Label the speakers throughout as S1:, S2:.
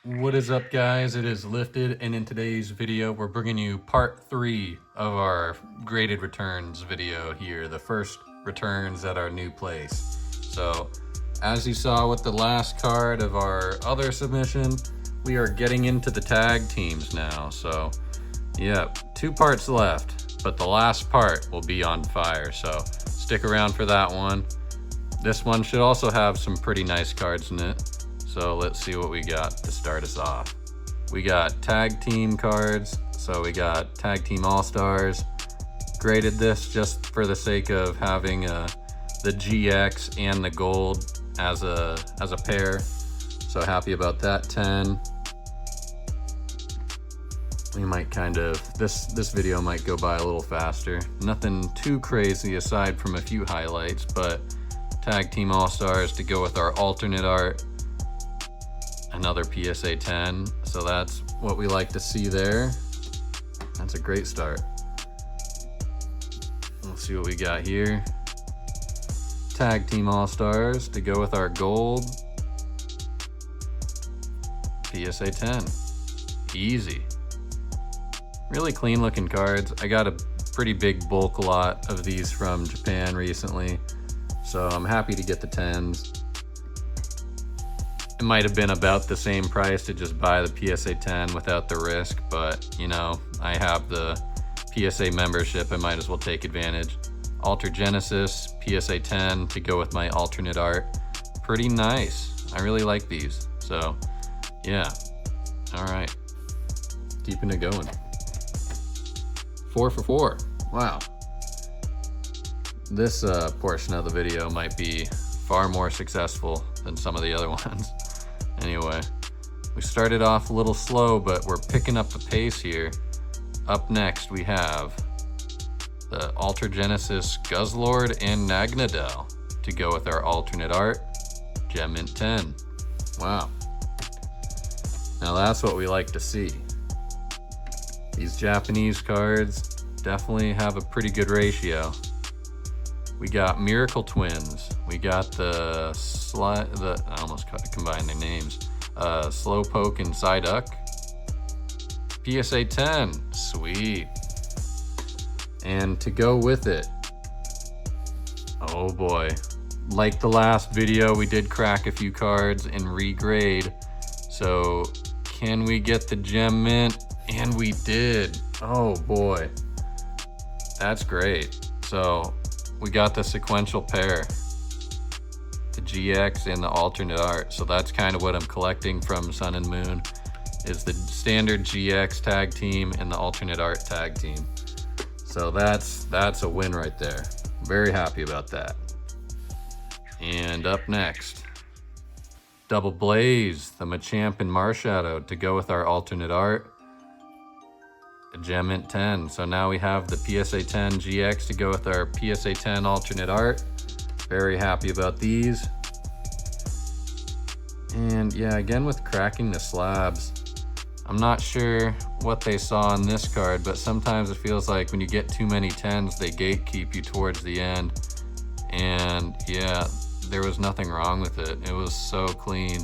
S1: What is up, guys? It is Lifted, and in today's video we're bringing you part 3 of our graded returns video here, the first returns at our new place. So as you saw with the last card of our other submission, we are getting into the tag teams now. So yeah, 2 parts left, but the last part will be on fire, so stick around for that one. This one should also have some pretty nice cards in it. So let's see what we got to start us off. We got tag team cards. So we got tag team all-stars. Graded this just for the sake of having the GX and the gold as a pair. So happy about that. 10. We might this video might go by a little faster. Nothing too crazy aside from a few highlights, but tag team all-stars to go with our alternate art. Another PSA 10, so that's what we like to see there. That's a great start. Let's see what we got here. Tag team all-stars to go with our gold. PSA 10, easy. Really clean looking cards. I got a pretty big bulk lot of these from Japan recently, so I'm happy to get the 10s. It might have been about the same price to just buy the PSA 10 without the risk, but you know, I have the PSA membership, I might as well take advantage. Alter Genesis, PSA 10 to go with my alternate art. Pretty nice. I really like these. So yeah, all right, keeping it going. 4 for 4, wow. This portion of the video might be far more successful than some of the other ones. Anyway, we started off a little slow, but we're picking up the pace here. Up next, we have the Alter Genesis Guzzlord and Nagnadel to go with our alternate art, Gem Mint 10. Wow. Now that's what we like to see. These Japanese cards definitely have a pretty good ratio. We got Miracle Twins. We got the I almost combined their names. Slowpoke and Psyduck. PSA 10, sweet. And to go with it, oh boy. Like the last video, we did crack a few cards and regrade. So can we get the Gem Mint? And we did. Oh boy, that's great. So we got the sequential pair, the GX and the alternate art. So that's kind of what I'm collecting from Sun and Moon, is the standard GX tag team and the alternate art tag team. So that's a win right there. Very happy about that. And up next, Double Blaze, the Machamp and Marshadow to go with our alternate art. A Gem Mint 10. So now we have the PSA 10 GX to go with our PSA 10 alternate art. Very happy about these. And yeah, again with cracking the slabs, I'm not sure what they saw on this card, but sometimes it feels like when you get too many 10s, they gatekeep you towards the end. And yeah, there was nothing wrong with it. It was so clean.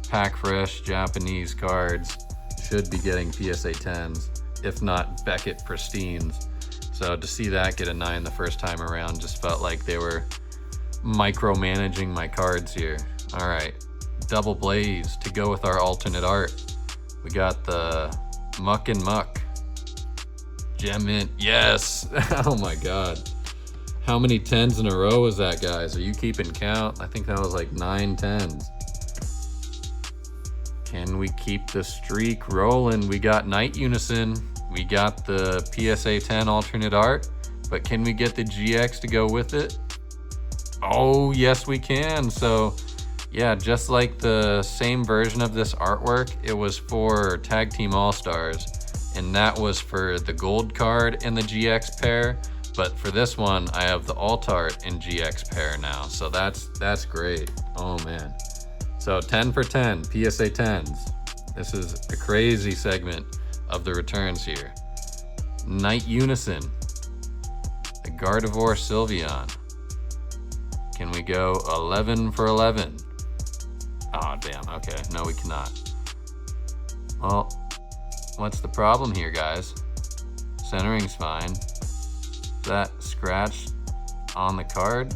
S1: Pack fresh Japanese cards should be getting PSA 10s. If not Beckett Pristines. So to see that get a 9 the first time around just felt like they were micromanaging my cards here. All right, Double Blaze to go with our alternate art. We got the Muck and Muck. Gem Mint, yes. Oh my God. How many 10s in a row was that, guys? Are you keeping count? I think that was like 9 10s. Can we keep the streak rolling? We got Night Unison. We got the PSA 10 alternate art, but can we get the GX to go with it? Oh, yes we can. So yeah, just like the same version of this artwork, it was for Tag Team All-Stars, and that was for the gold card and the GX pair. But for this one, I have the Alt-Art and GX pair now. So that's great. Oh man. So 10 for 10, PSA 10s. This is a crazy segment of the returns here. Night Unison, the Gardevoir Sylveon. Can we go 11 for 11? Oh damn, okay, no we cannot. Well, what's the problem here, guys? Centering's fine. Is that scratch on the card?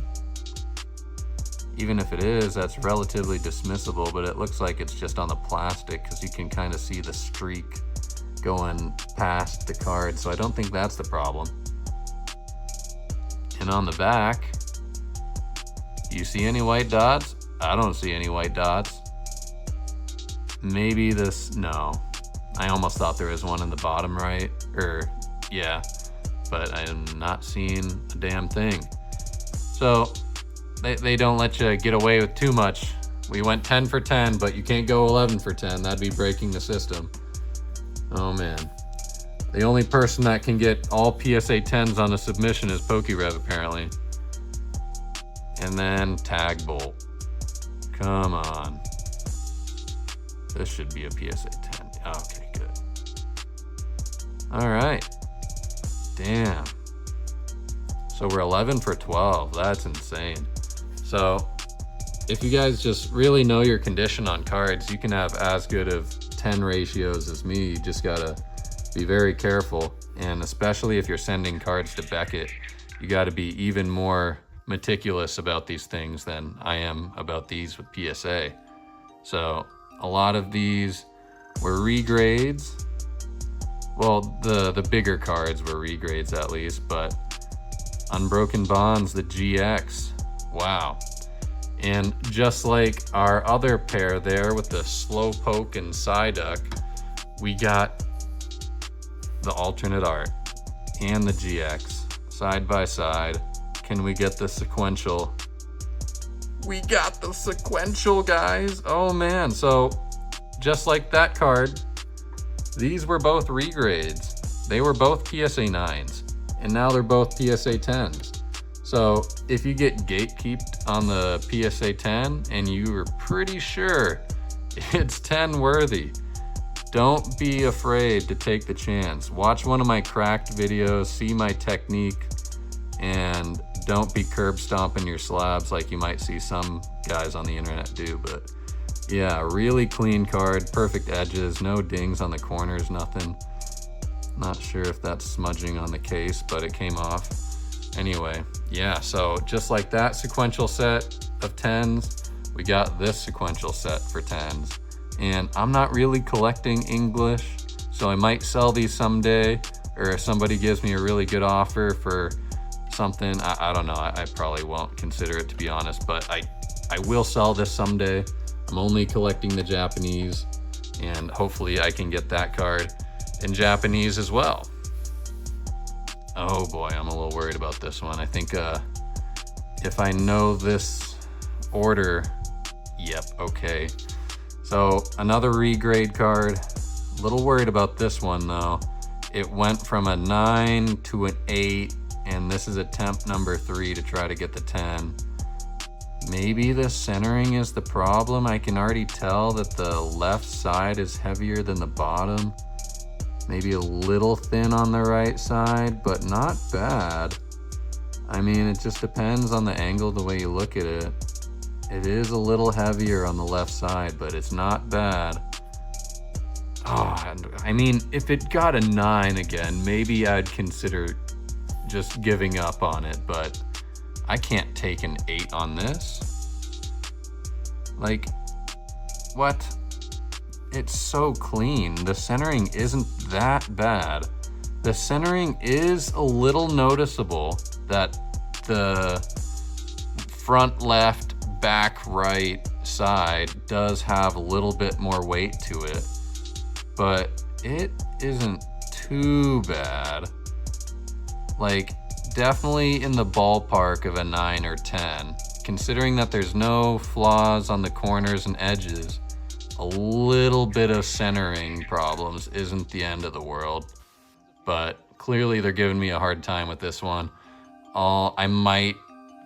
S1: Even if it is, that's relatively dismissible, but it looks like it's just on the plastic because you can kind of see the streak going past the card, so I don't think that's the problem. And on the back, you see any white dots? I don't see any white dots. Maybe this, no. I almost thought there was one in the bottom right, yeah, but I'm not seeing a damn thing. So they don't let you get away with too much. We went 10 for 10, but you can't go 11 for 10. That'd be breaking the system. Oh man. The only person that can get all PSA 10s on a submission is PokeRev apparently. And then tag bolt. Come on. This should be a PSA 10. Okay, good. All right. Damn. So we're 11 for 12. That's insane. So if you guys just really know your condition on cards, you can have as good of 10 ratios as me. You just gotta be very careful. And especially if you're sending cards to Beckett, you gotta be even more meticulous about these things than I am about these with PSA. So a lot of these were regrades. Well, the bigger cards were regrades at least, but Unbroken Bonds, the GX, wow. And just like our other pair there with the Slowpoke and Psyduck, we got the alternate art and the GX side by side. Can we get the sequential? We got the sequential, guys. Oh man, so just like that card, these were both regrades. They were both PSA 9s, and now they're both PSA 10s. So if you get gatekeeped on the PSA 10 and you were pretty sure it's 10 worthy, don't be afraid to take the chance. Watch one of my cracked videos, see my technique, and don't be curb stomping your slabs like you might see some guys on the internet do. But yeah, really clean card, perfect edges, no dings on the corners, nothing. Not sure if that's smudging on the case, but it came off. Anyway, yeah, so just like that sequential set of 10s, we got this sequential set for 10s. And I'm not really collecting English, so I might sell these someday, or if somebody gives me a really good offer for something, I don't know, I probably won't consider it, to be honest, but I will sell this someday. I'm only collecting the Japanese, and hopefully I can get that card in Japanese as well. Oh boy, I'm a little worried about this one. I think if I know this order, yep, okay. So another regrade card. A little worried about this one though. It went from a 9 to an 8, and this is attempt number 3 to try to get the 10. Maybe the centering is the problem. I can already tell that the left side is heavier than the bottom. Maybe a little thin on the right side, but not bad. I mean, it just depends on the angle, the way you look at it. It is a little heavier on the left side, but it's not bad. Oh, I mean, if it got a 9 again, maybe I'd consider just giving up on it, but I can't take an 8 on this. Like, what? It's so clean. The centering isn't that bad. The centering is a little noticeable that the front left, back right side does have a little bit more weight to it, but it isn't too bad. Like, definitely in the ballpark of a 9 or 10. Considering that there's no flaws on the corners and edges, a little bit of centering problems isn't the end of the world. But clearly they're giving me a hard time with this one. I might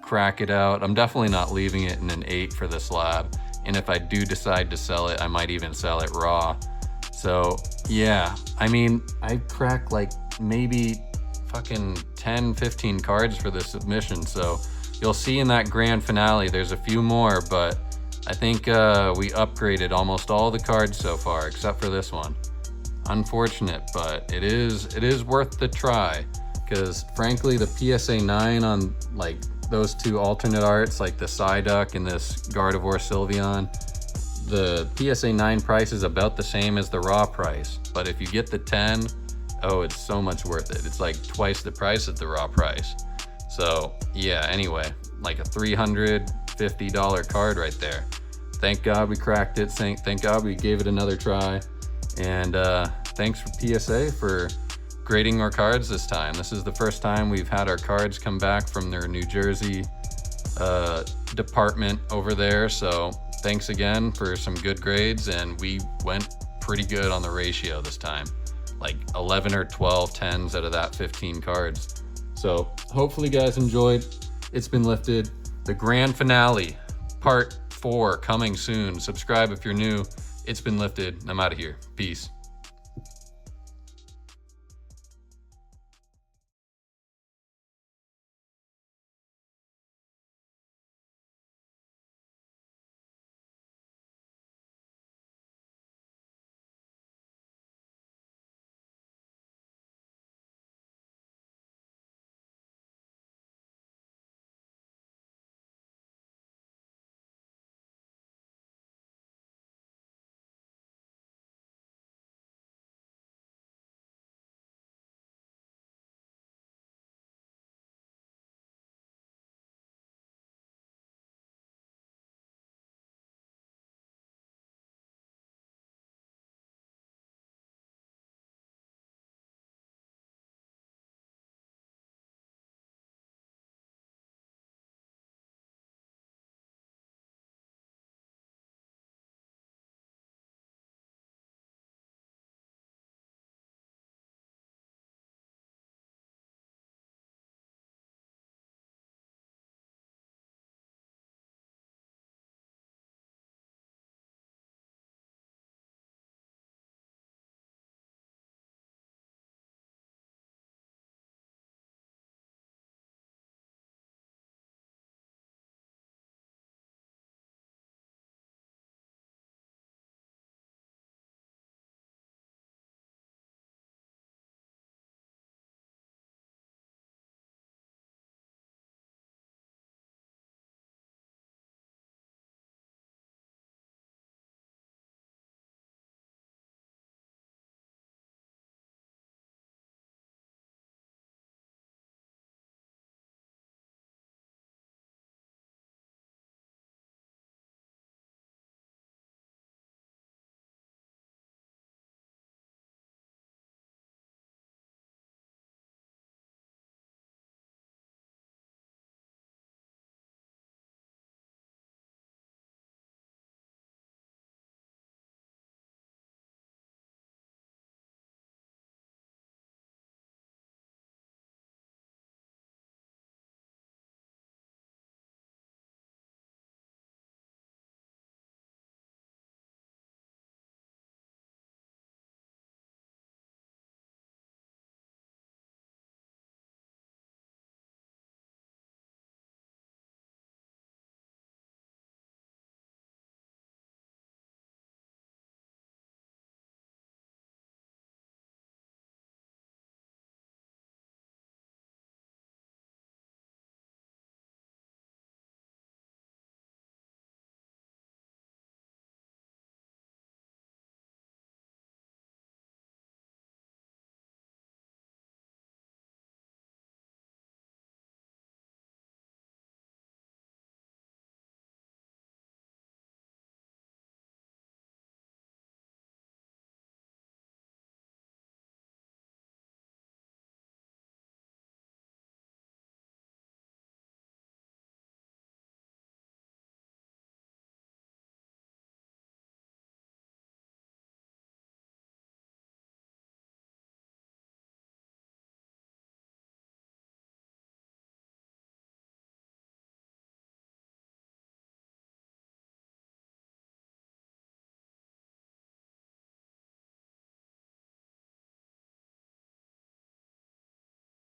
S1: crack it out. I'm definitely not leaving it in an 8 for this lab. And if I do decide to sell it, I might even sell it raw. So yeah, I mean, I crack like maybe fucking 10, 15 cards for this submission. So you'll see in that grand finale, there's a few more, but I think we upgraded almost all the cards so far, except for this one. Unfortunate, but it is worth the try, because frankly the PSA 9 on like those two alternate arts, like the Psyduck and this Gardevoir Sylveon, the PSA 9 price is about the same as the raw price, but if you get the 10, oh, it's so much worth it. It's like twice the price of the raw price. So yeah, anyway, like a $350 card right there. Thank God we cracked it. Thank God we gave it another try. And thanks for PSA for grading our cards this time. This is the first time we've had our cards come back from their New Jersey department over there. So thanks again for some good grades, and we went pretty good on the ratio this time. Like 11 or 12 10s out of that 15 cards. So hopefully you guys enjoyed. It's been lifted. The grand finale, part 4, coming soon. Subscribe if you're new. It's been lifted. I'm out of here. Peace.